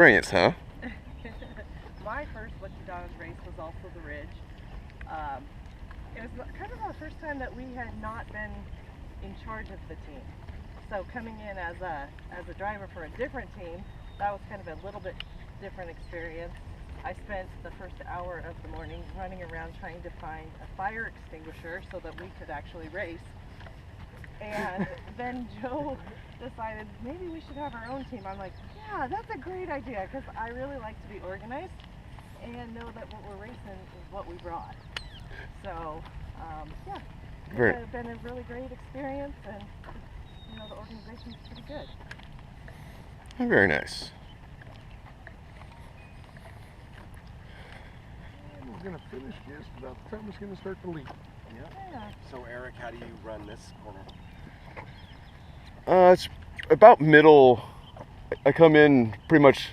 Experience, huh? My first Lucky Dogs race was also the Ridge. It was kind of our first time that we had not been in charge of the team. So coming in as a driver for a different team, that was kind of a little bit different experience. I spent the first hour of the morning running around trying to find a fire extinguisher so that we could actually race. And then Joe decided maybe we should have our own team. I'm like, yeah, that's a great idea, because I really like to be organized and know that what we're racing is what we brought. So, yeah, it's been a really great experience, and the organization's pretty good. Very nice. And we're going to finish this about the time it's going to start to leak. Yeah. So Eric, how do you run this corner? It's about middle. I come in pretty much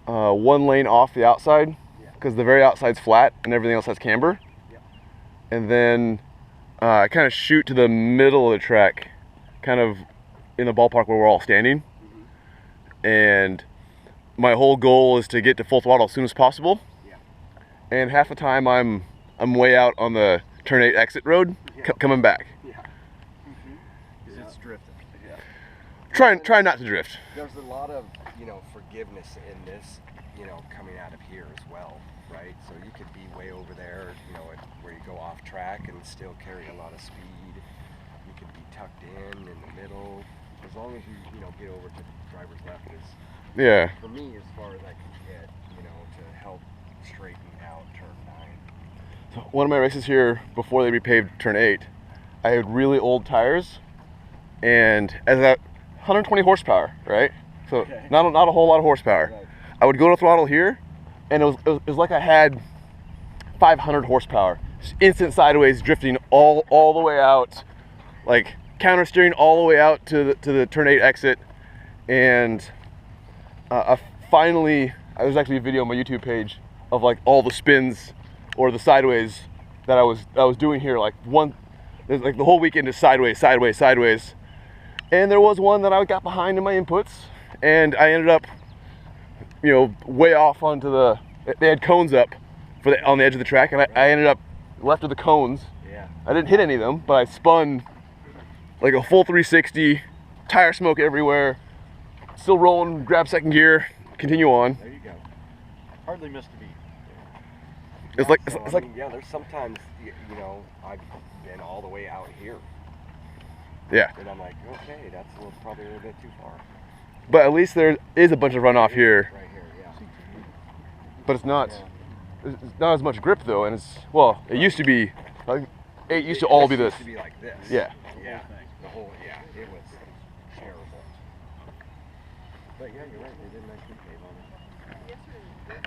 one lane off the outside, because the very outside's flat and everything else has camber. Yeah. And then I kind of shoot to the middle of the track, kind of in the ballpark where we're all standing. Mm-hmm. And my whole goal is to get to full throttle as soon as possible. Yeah. And half the time I'm way out on the turn 8 exit road, coming back. Yeah. Because it's drifting. Yeah. Try not to drift. There's a lot of forgiveness in this, coming out of here as well, right? So you could be way over there, where you go off track and still carry a lot of speed. You could be tucked in the middle, as long as you get over to the driver's left is, for me, as far as I can get, to help straighten out turn 9. So one of my races here, before they repaved turn 8, I had really old tires, and as that 120 horsepower, right? So not a whole lot of horsepower. Right. I would go to throttle here, and it was like I had 500 horsepower, just instant sideways drifting all the way out, like counter steering all the way out to the turn 8 exit, and finally, there's actually a video on my YouTube page of like all the spins or the sideways that I was doing here. Like the whole weekend is sideways, sideways, sideways. And there was one that I got behind in my inputs, and I ended up, way off onto they had cones up on the edge of the track, and I ended up left of the cones. Yeah. I didn't hit any of them, but I spun like a full 360, tire smoke everywhere, still rolling, grab second gear, continue on. There you go. Hardly missed a beat. It's like yeah, there's sometimes, I've been all the way out here. Yeah. And I'm like, okay, that's probably a little bit too far. But at least there is a bunch of runoff here. Right here, yeah. But it's not as much grip though, and it used to be like it used to all be this. It used to be like this. Yeah. Yeah. The whole it was terrible. But yeah, you're right. They didn't actually pave on it.